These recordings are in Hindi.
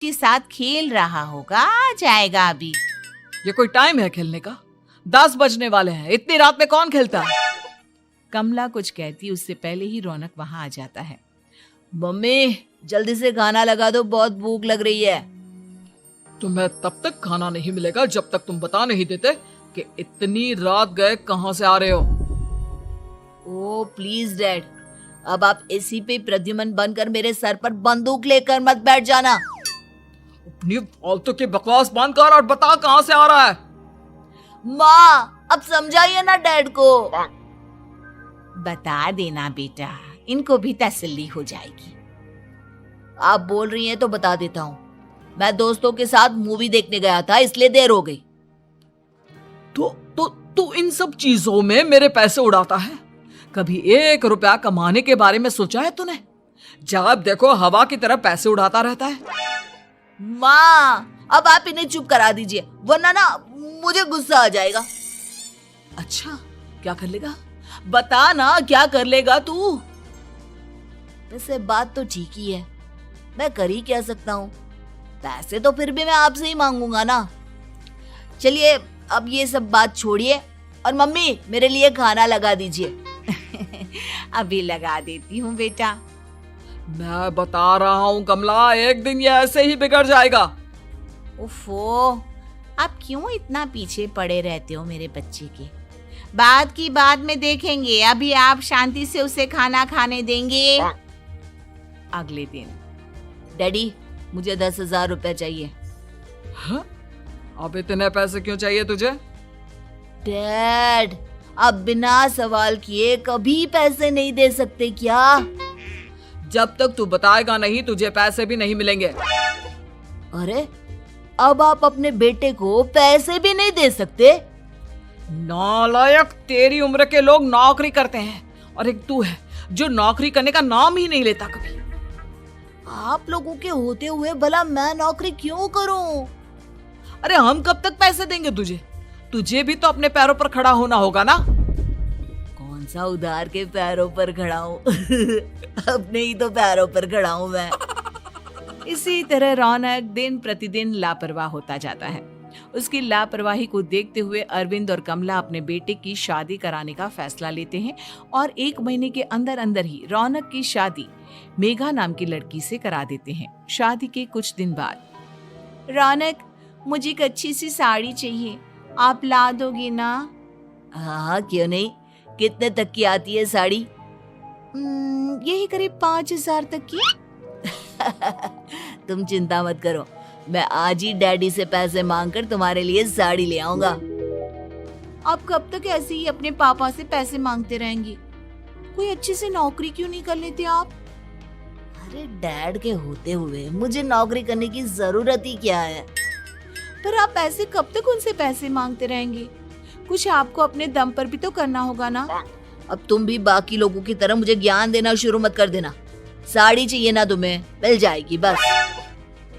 उसके साथ खेल रहा होगा, आ जाएगा अभी। ये कोई टाइम है खेलने का? 10 बजने वाले हैं, इतनी रात में कौन खेलता है? कमला कुछ कहती उससे पहले ही रौनक वहां आ जाता है। मम्मी जल्दी से खाना लगा दो, बहुत भूख लग रही है। तुम्हें तब तक खाना नहीं मिलेगा जब तक तुम बता नहीं देते कि इतनी रात गए कहां से आ रहे हो। ओ प्लीज डैड, अब आप एसी पे प्रद्युमन बनकर मेरे सर पर बंदूक लेकर मत बैठ जाना। अपनी फालतू की बकवास बंद कर और बता कहां से आ रहा है। माँ अब समझाइए ना डैड को। बता देना बेटा, इनको भी तसल्ली हो जाएगी। आप बोल रही हैं तो बता देता हूँ, मैं दोस्तों के साथ मूवी देखने गया था, इसलिए देर हो गई। तो इन सब चीजों में मेरे पैसे उड़ाता है। कभी 1 रुपया कमाने के बारे में सोचा है तूने? जब देखो हवा की तरह पैसे उड़ाता रहता है। माँ अब आप इन्हें चुप करा दीजिए, वरना ना मुझे गुस्सा आ जाएगा। अच्छा क्या कर लेगा? बता ना क्या कर लेगा तू? वैसे बात तो ठीक ही है, मैं कर ही क्या सकता हूँ। पैसे तो फिर भी मैं आपसे ही मांगूंगा ना। चलिए अब ये सब बात छोड़िए और मम्मी मेरे लिए खाना लगा दीजिए। अभी लगा देती हूँ बेटा। मैं बता रहा हूँ कमला, एक दिन ये ऐसे ही बिगड़ जाएगा। उफ़ो, आप क्यों इतना पीछे पड़े रहते हो मेरे बच्चे के? बात की बात में देखेंगे, अभी आप शांति से उसे खाना खाने देंगे। अगले दिन, डैडी मुझे 10,000 रुपए चाहिए। हाँ? अब इतने पैसे क्यों चाहिए तुझे? डैड अब बिना सवाल किए कभी पैसे नहीं दे सकते क्या? जब तक तू बताएगा नहीं तुझे पैसे भी नहीं मिलेंगे। अरे अब आप अपने बेटे को पैसे भी नहीं दे सकते? नालायक, तेरी उम्र के लोग नौकरी करते हैं और एक तू है जो नौकरी करने का नाम ही नहीं लेता कभी। आप लोगों के होते हुए भला मैं नौकरी क्यों करूं? अरे हम कब तक पैसे देंगे तुझे? तुझे भी तो अपने पैरों पर खड़ा होना होगा ना। कौन सा उधार के पैरों पर खड़ा हूं? अपने ही तो पैरों पर खड़ा हूं मैं। इसी तरह रौनक दिन प्रतिदिन लापरवाह होता जाता है। उसकी लापरवाही को देखते हुए अरविंद और कमला अपने बेटे की शादी कराने का फैसला लेते हैं और 1 महीने के अंदर अंदर ही रौनक की शादी मेघा नाम की लड़की से करा देते हैं। शादी के कुछ दिन बाद, रौनक मुझे एक अच्छी सी साड़ी चाहिए, आप ला दोगे ना? हाँ क्यों नहीं, कितने तक की आती है साड़ी? यही करीब 5,000 तक की। तुम चिंता मत करो, मैं आज ही डैडी से पैसे मांगकर तुम्हारे लिए साड़ी ले आऊंगा। आप कब तक ऐसे ही अपने पापा से पैसे मांगते रहेंगी? कोई अच्छी सी नौकरी क्यों नहीं कर लेते आप? अरे डैड के होते हुए मुझे नौकरी करने की जरूरत ही क्या है? पर आप ऐसे कब तक उनसे पैसे मांगते रहेंगे? कुछ आपको अपने दम पर भी तो करना होगा ना। अब तुम भी बाकी लोगों की तरह मुझे ज्ञान देना शुरू मत कर देना। साड़ी चाहिए ना तुम्हें, मिल जाएगी बस।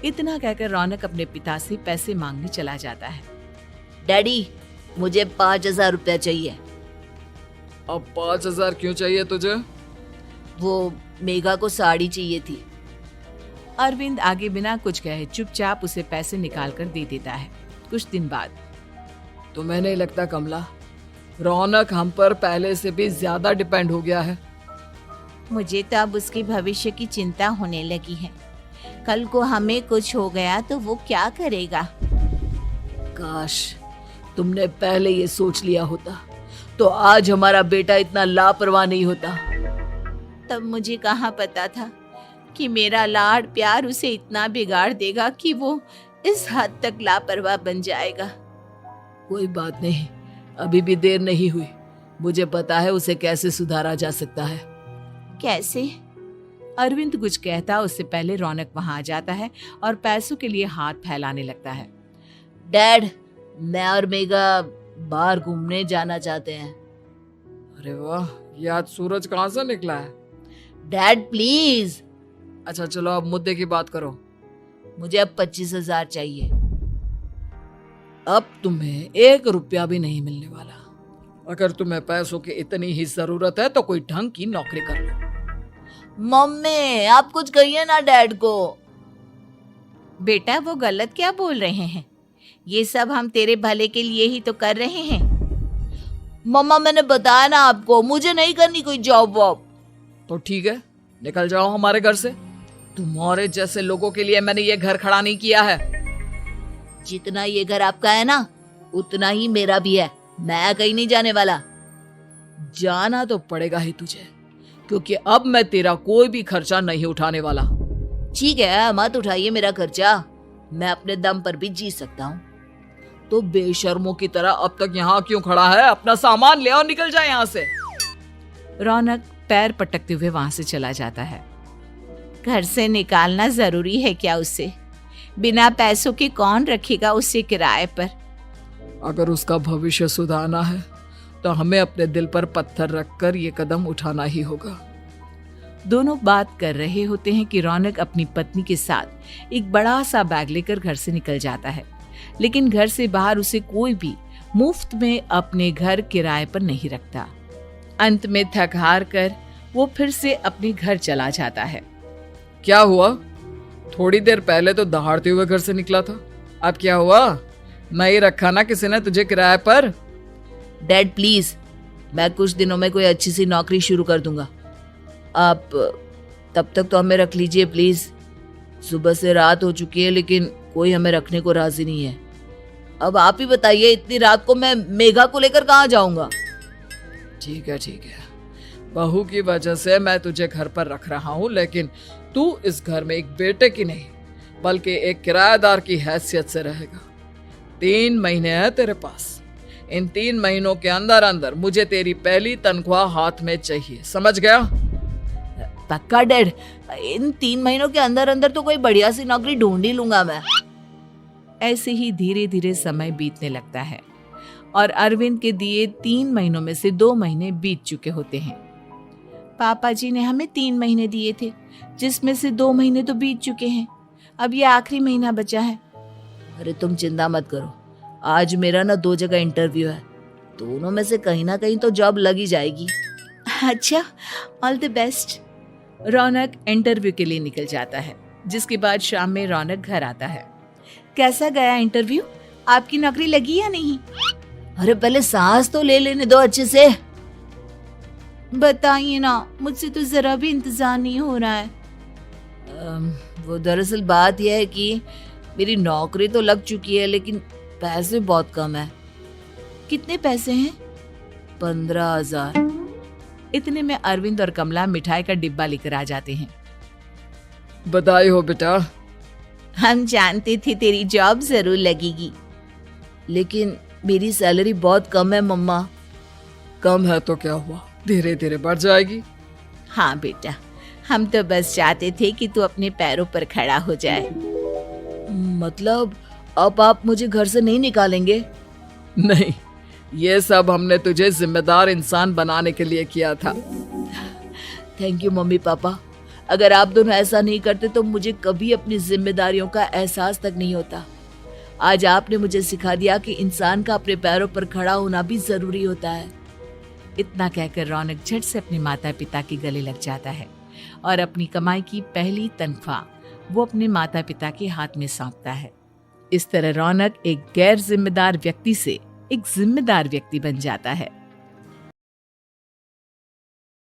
इतना कहकर रौनक अपने पिता से पैसे मांगने चला जाता है। डैडी मुझे 5,000 रुपया चाहिए। अब 5,000 क्यों चाहिए तुझे? वो मेघा को साड़ी चाहिए थी। अरविंद आगे बिना कुछ कहे चुपचाप उसे पैसे निकाल कर दे देता है। कुछ दिन बाद, तुम्हें नहीं लगता कमला, रौनक हम पर पहले से भी ज्यादा डिपेंड हो गया है? मुझे तो अब उसके भविष्य की चिंता होने लगी है। कल को हमें कुछ हो गया तो वो क्या करेगा? काश तुमने पहले ये सोच लिया होता तो आज हमारा बेटा इतना लापरवाह नहीं होता। तब मुझे कहाँ पता था कि मेरा लाड़ प्यार उसे इतना बिगाड़ देगा कि वो इस हद तक लापरवाह बन जाएगा। कोई बात नहीं, अभी भी देर नहीं हुई। मुझे पता है उसे कैसे सुधारा जा सकता है। कैसे? अरविंद कुछ कहता उससे पहले रौनक वहां आ जाता है और पैसों के लिए हाथ फैलाने लगता है। डैड, मैं और मेघा बाहर घूमने जाना चाहते हैं। अरे वाह, ये आज सूरज कहाँ से निकला है? Dad please. अच्छा चलो अब मुद्दे की बात करो। मुझे अब 25,000 चाहिए। अब तुम्हें 1 रुपया भी नहीं मिलने वाला। अगर तुम्हें पैसों की इतनी ही जरूरत है तो कोई ढंग की नौकरी कर लो। मम्मी आप कुछ कहिए ना डैड को। बेटा वो गलत क्या बोल रहे हैं? ये सब हम तेरे भले के लिए ही तो कर रहे हैं। मम्मा मैंने बताया ना आपको, मुझे नहीं करनी कोई जॉब वॉब। तो ठीक है, निकल जाओ हमारे घर से। तुम्हारे जैसे लोगों के लिए मैंने ये घर खड़ा नहीं किया है। जितना ये घर आपका है ना, उतना ही मेरा भी है। मैं कहीं नहीं जाने वाला। जाना तो पड़ेगा ही तुझे, क्योंकि अब मैं तेरा कोई भी खर्चा नहीं उठाने वाला। ठीक है, मत उठाइए मेरा खर्चा, मैं अपने दम पर भी जी सकता हूँ। तो बेशर्मों की तरह अब तक यहाँ क्यों खड़ा है? अपना सामान ले और निकल जाए यहाँ से। रौनक पैर पटकते हुए वहां से चला जाता है। घर से निकालना जरूरी है क्या उसे? बिना पैसों के कौन रखेगा उसे किराए पर? अगर उसका भविष्य सुधारना है तो हमें अपने दिल पर पत्थर रखकर ये कदम उठाना ही होगा। दोनों बात कर रहे होते हैं कि रौनक अपनी पत्नी के साथ एक बड़ा सा बैग लेकर घर से निकल जाता है, लेकिन घर से बाहर उसे कोई भी मुफ्त में अपने घर किराए पर नहीं रखता। अंत में थक हार कर वो फिर से अपने घर चला जाता है। क्या हुआ? थोड़ी देर पहले तो दहाड़ते हुए घर से निकला था, अब क्या हुआ? नहीं रखा ना किसी ने तुझे किराए पर? डैड प्लीज, मैं कुछ दिनों में कोई अच्छी सी नौकरी शुरू कर दूंगा। आप तब तक तो हमें रख लीजिए प्लीज। सुबह से रात हो चुकी है लेकिन कोई हमें रखने को राजी नहीं है। अब आप ही बताइए, इतनी रात को मैं मेघा को लेकर कहाँ जाऊंगा? ठीक है, बहू की वजह से मैं तुझे घर पर रख रहा हूँ, लेकिन तू इस घर में एक बेटे की नहीं बल्कि एक किराएदार की हैसियत से रहेगा। 3 महीने है तेरे पास। इन 3 महीनों के अंदर अंदर मुझे तेरी पहली तनख्वाह हाथ में चाहिए, समझ गया? पक्का डैड, इन 3 महीनों के अंदर अंदर तो कोई बढ़िया सी नौकरी ढूंढ ही लूंगा मैं। ऐसे ही धीरे धीरे समय बीतने लगता है और अरविंद के दिए 3 महीनों में से 2 महीने बीत चुके होते हैं। पापा जी ने हमें 3 महीने दिए थे, जिसमें से 2 महीने तो बीत चुके हैं। अब ये आखिरी महीना बचा है। अरे तुम चिंता मत करो, आज मेरा ना 2 जगह इंटरव्यू है, दोनों में से कहीं ना कहीं तो जॉब लग ही जाएगी। अच्छा, all the best. Raunak interview के लिए निकल जाता है, जिसके बाद शाम में रौनक घर आता है। कैसा गया इंटरव्यू? आपकी नौकरी लगी या नहीं? अरे पहले सांस तो ले लेने दो अच्छे से। बताइए ना, मुझसे तो जरा भी इंतजार नहीं हो रहा है। वो दरअसल बात यह है कि मेरी नौकरी तो लग चुकी है लेकिन पैसे बहुत कम है। कितने पैसे हैं? 15,000। इतने में अरविंद और कमला मिठाई का डिब्बा लेकर आ जाते हैं। बधाई हो बेटा। हम जानते थे तेरी जॉब जरूर लगेगी, लेकिन मेरी सैलरी बहुत कम है मम्मा। कम है तो क्या हुआ, धीरे धीरे बढ़ जाएगी। हाँ बेटा, हम तो बस चाहते थे कि तू अपने पैरों पर खड़ा हो जाए। मतलब अब आप मुझे घर से नहीं निकालेंगे? नहीं, ये सब हमने तुझे जिम्मेदार इंसान बनाने के लिए किया था। Thank you mummy papa. अगर आप दोनों ऐसा नहीं करते तो मुझे कभी अपनी जिम्मेदारियों का एहसास तक नहीं होता। आज आपने मुझे सिखा दिया कि इंसान का अपने पैरों पर खड़ा होना भी जरूरी होता है। इतना कहकर रौनक झट से अपने माता पिता के गले लग जाता है और अपनी कमाई की पहली तनख्वाह वो अपने माता पिता के हाथ में सौंपता है। इस तरह रौनक एक गैर जिम्मेदार व्यक्ति से एक जिम्मेदार व्यक्ति बन जाता है।